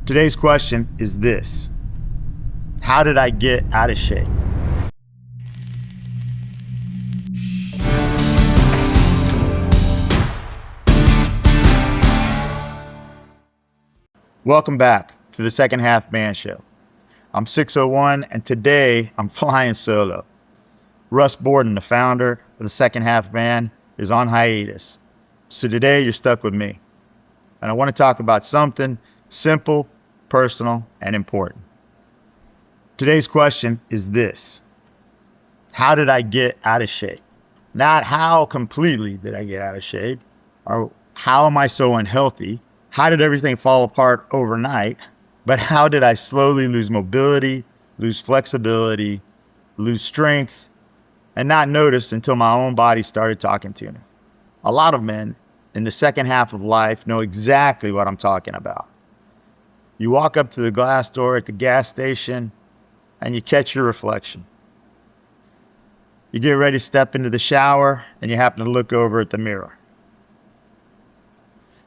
Today's question is this: how did I get out of shape? Welcome back to the Second Half Man Show. I'm 601, and today I'm flying solo. Russ Borden, the founder of the Second Half Man, is on hiatus. So today you're stuck with me. And I want to talk about something simple, personal, and important. Today's question is this: how did I get out of shape? Not how completely did I get out of shape, or how am I so unhealthy? How did everything fall apart overnight? But how did I slowly lose mobility, lose flexibility, lose strength, and not notice until my own body started talking to me? A lot of men in the second half of life know exactly what I'm talking about. You walk up to the glass door at the gas station and you catch your reflection. You get ready to step into the shower and you happen to look over at the mirror.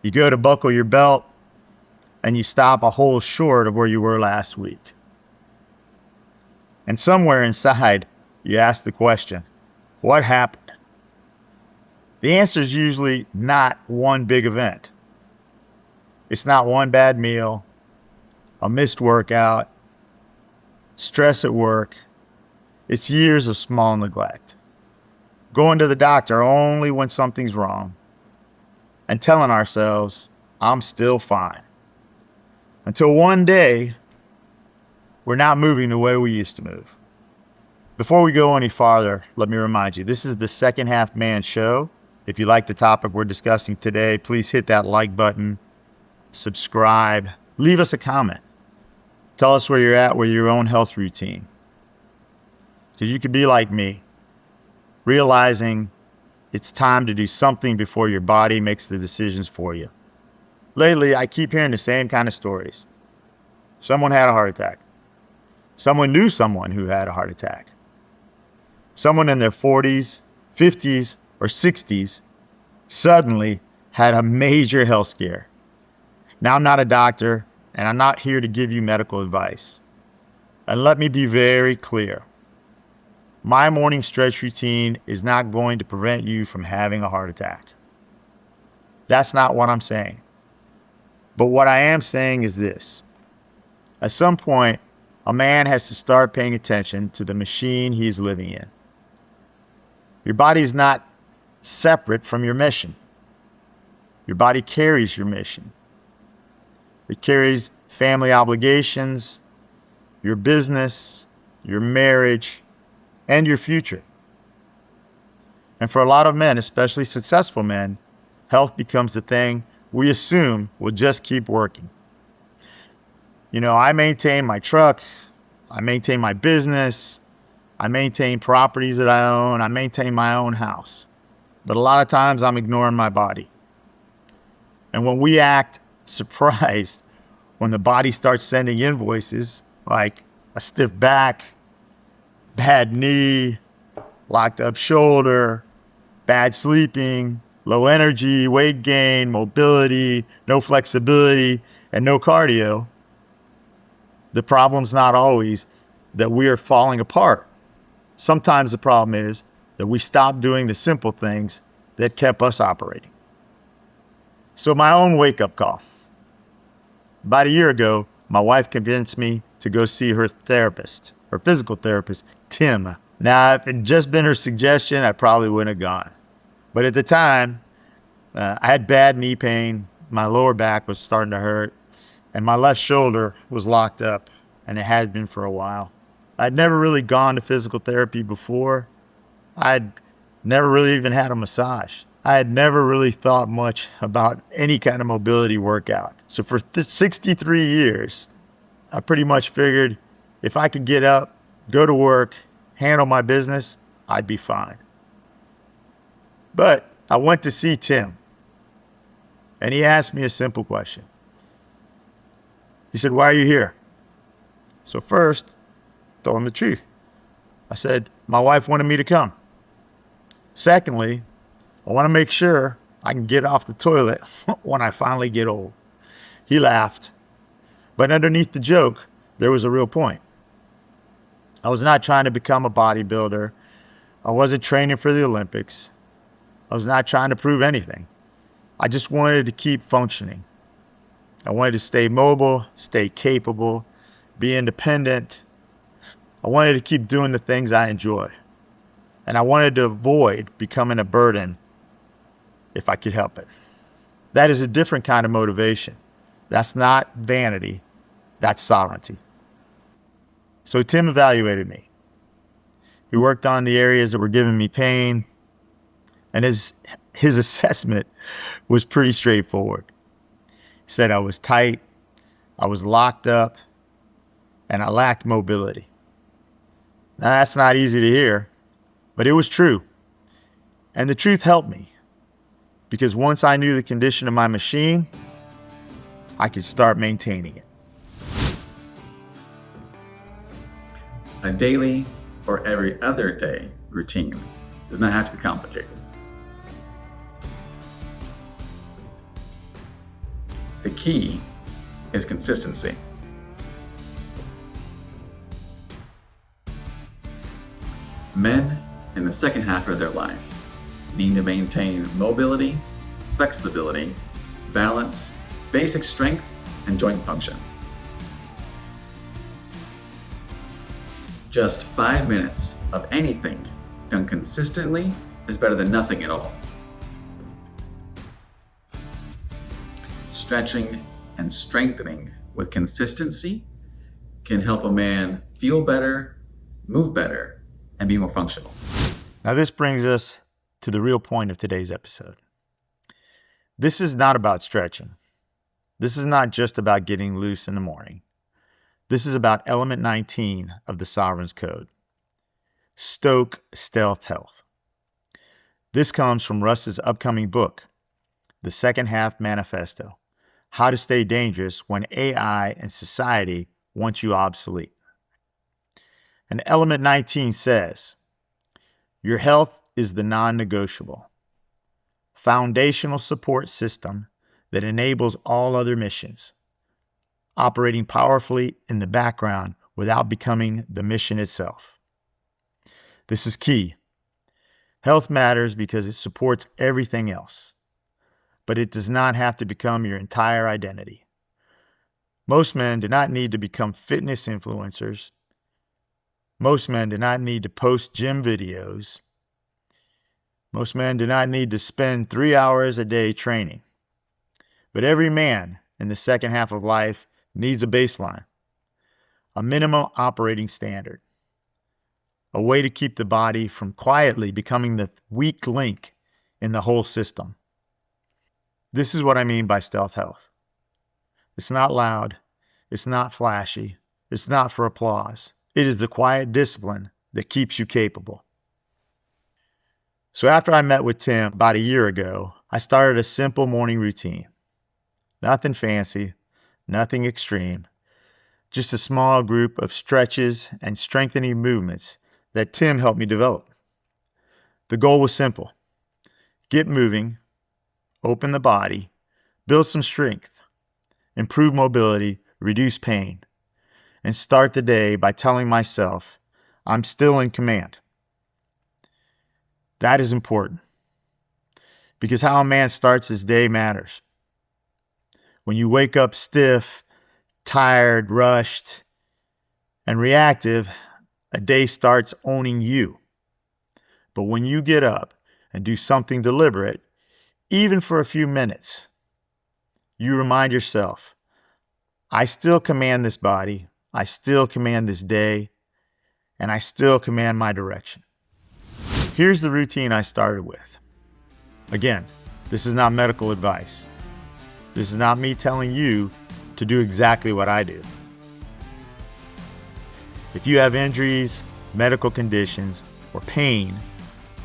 You go to buckle your belt and you stop a hole short of where you were last week. And somewhere inside, you ask the question, what happened? The answer is usually not one big event. It's not one bad meal, a missed workout, stress at work. It's years of small neglect. Going to the doctor only when something's wrong and telling ourselves, I'm still fine. Until one day, we're not moving the way we used to move. Before we go any farther, let me remind you, this is the Second Half Man Show. If you like the topic we're discussing today, please hit that like button, subscribe, leave us a comment. Tell us where you're at with your own health routine. Because you could be like me, realizing it's time to do something before your body makes the decisions for you. Lately, I keep hearing the same kind of stories. Someone had a heart attack. Someone knew someone who had a heart attack. Someone in their 40s, 50s, or 60s suddenly had a major health scare. Now, I'm not a doctor, and I'm not here to give you medical advice. And let me be very clear. My morning stretch routine is not going to prevent you from having a heart attack. That's not what I'm saying. But what I am saying is this. At some point, a man has to start paying attention to the machine he's living in. Your body is not separate from your mission. Your body carries your mission. It carries family obligations, your business, your marriage, and your future. And for a lot of men, especially successful men, health becomes the thing we assume will just keep working. You know, I maintain my truck, I maintain my business, I maintain properties that I own, I maintain my own house. But a lot of times I'm ignoring my body. And when we act surprised when the body starts sending invoices like a stiff back, bad knee, locked up shoulder, bad sleeping, low energy, weight gain, mobility, no flexibility, and no cardio, the problem's not always that we are falling apart. Sometimes the problem is that we stop doing the simple things that kept us operating. So my own wake-up call. About a year ago, my wife convinced me to go see her therapist, her physical therapist, Tim. Now, if it had just been her suggestion, I probably wouldn't have gone. But at the time, I had bad knee pain, my lower back was starting to hurt, and my left shoulder was locked up, and it had been for a while. I'd never really gone to physical therapy before. I'd never really even had a massage. I had never really thought much about any kind of mobility workout. So for 63 years, I pretty much figured if I could get up, go to work, handle my business, I'd be fine. But I went to see Tim, and he asked me a simple question. He said, "Why are you here?" So first, I told him the truth. I said, my wife wanted me to come. Secondly, I want to make sure I can get off the toilet when I finally get old. He laughed. But underneath the joke, there was a real point. I was not trying to become a bodybuilder. I wasn't training for the Olympics. I was not trying to prove anything. I just wanted to keep functioning. I wanted to stay mobile, stay capable, be independent. I wanted to keep doing the things I enjoy. And I wanted to avoid becoming a burden if I could help it. That is a different kind of motivation. That's not vanity. That's sovereignty. So Tim evaluated me. He worked on the areas that were giving me pain, and his assessment was pretty straightforward. He said I was tight, I was locked up, and I lacked mobility. Now, that's not easy to hear, but it was true. And the truth helped me, because once I knew the condition of my machine, I could start maintaining it. A daily or every other day routine does not have to be complicated. The key is consistency. Men in the second half of their life need to maintain mobility, flexibility, balance, basic strength, and joint function. Just 5 minutes of anything done consistently is better than nothing at all. Stretching and strengthening with consistency can help a man feel better, move better, and be more functional. Now, this brings us to the real point of today's episode. This is not about stretching. This is not just about getting loose in the morning. This is about element 19 of the Sovereign's Code. Stoke Stealth Health. This comes from Russ's upcoming book, The Second Half Manifesto: How to Stay Dangerous When AI and Society Want You Obsolete. And element 19 says, your health is the non-negotiable, foundational support system that enables all other missions, operating powerfully in the background without becoming the mission itself. This is key. Health matters because it supports everything else, but it does not have to become your entire identity. Most men do not need to become fitness influencers. Most men do not need to post gym videos. Most men do not need to spend 3 hours a day training. But every man in the second half of life needs a baseline, a minimum operating standard, a way to keep the body from quietly becoming the weak link in the whole system. This is what I mean by stealth health. It's not loud. It's not flashy. It's not for applause. It is the quiet discipline that keeps you capable. So after I met with Tim about a year ago, I started a simple morning routine. Nothing fancy, nothing extreme, just a small group of stretches and strengthening movements that Tim helped me develop. The goal was simple: get moving, open the body, build some strength, improve mobility, reduce pain, and start the day by telling myself I'm still in command. That is important, because how a man starts his day matters. When you wake up stiff, tired, rushed, and reactive, a day starts owning you. But when you get up and do something deliberate, even for a few minutes, you remind yourself, I still command this body, I still command this day, and I still command my direction. Here's the routine I started with. Again, this is not medical advice. This is not me telling you to do exactly what I do. If you have injuries, medical conditions, or pain,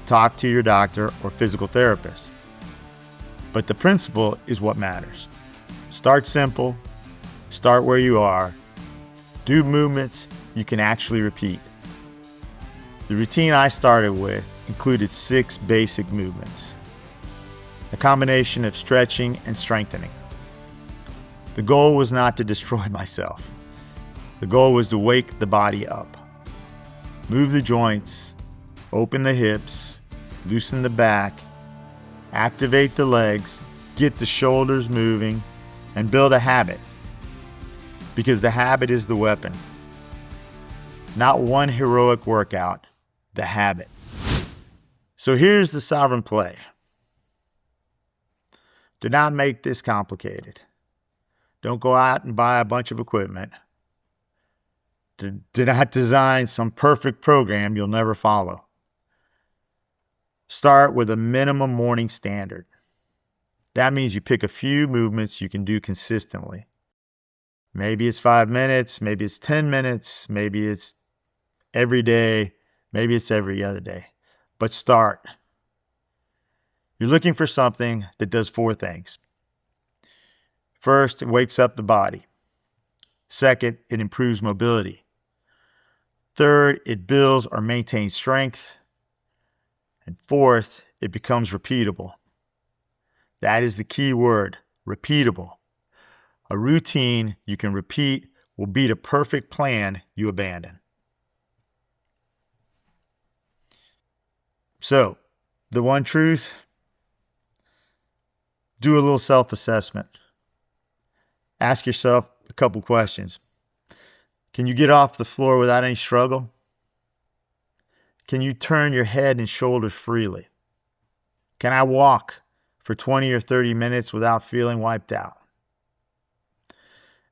talk to your doctor or physical therapist. But the principle is what matters. Start simple, start where you are, do movements you can actually repeat. The routine I started with included 6 basic movements, a combination of stretching and strengthening. The goal was not to destroy myself. The goal was to wake the body up. Move the joints, open the hips, loosen the back, activate the legs, get the shoulders moving, and build a habit. Because the habit is the weapon. Not one heroic workout, the habit. So here's the sovereign play. Do not make this complicated. Don't go out and buy a bunch of equipment. Do not design some perfect program you'll never follow. Start with a minimum morning standard. That means you pick a few movements you can do consistently. Maybe it's 5 minutes, maybe it's 10 minutes, maybe it's every day, maybe it's every other day. But start. You're looking for something that does 4 things. First, it wakes up the body. Second, it improves mobility. Third, it builds or maintains strength. And fourth, it becomes repeatable. That is the key word, repeatable. A routine you can repeat will beat a perfect plan you abandon. So, the one truth, do a little self-assessment. Ask yourself a couple questions. Can you get off the floor without any struggle? Can you turn your head and shoulders freely? Can I walk for 20 or 30 minutes without feeling wiped out?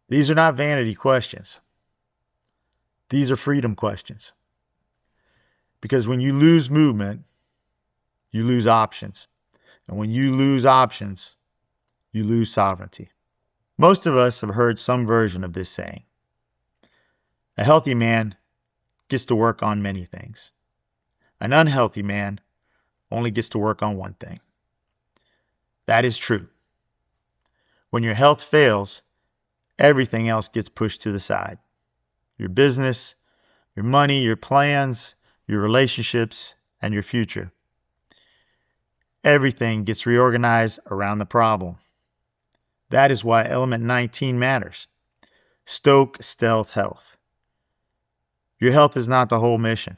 These are not vanity questions. These are freedom questions. Because when you lose movement, you lose options. And when you lose options, you lose sovereignty. Most of us have heard some version of this saying. A healthy man gets to work on many things. An unhealthy man only gets to work on one thing. That is true. When your health fails, everything else gets pushed to the side. Your business, your money, your plans, your relationships, and your future. Everything gets reorganized around the problem. That is why element 19 matters. Stoke stealth health. Your health is not the whole mission,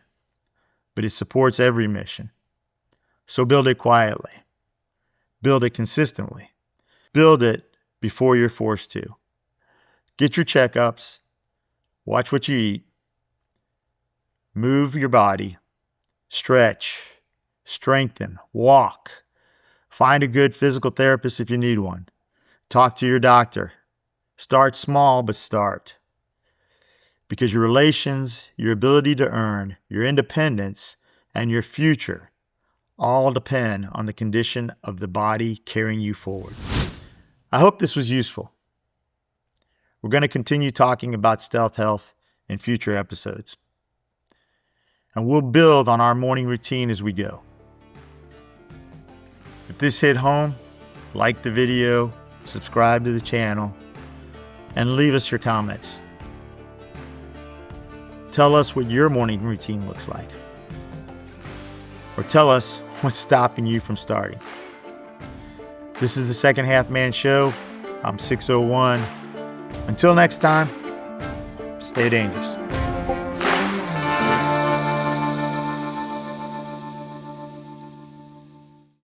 but it supports every mission. So build it quietly. Build it consistently. Build it before you're forced to. Get your checkups. Watch what you eat. Move your body. Stretch. Strengthen. Walk. Find a good physical therapist if you need one. Talk to your doctor. Start small, but start. Because your relations, your ability to earn, your independence, and your future all depend on the condition of the body carrying you forward. I hope this was useful. We're going to continue talking about stealth health in future episodes. And we'll build on our morning routine as we go. If this hit home, like the video, subscribe to the channel, and leave us your comments. Tell us what your morning routine looks like. Or tell us what's stopping you from starting. This is the Second Half Man Show. I'm 601. Until next time, stay dangerous.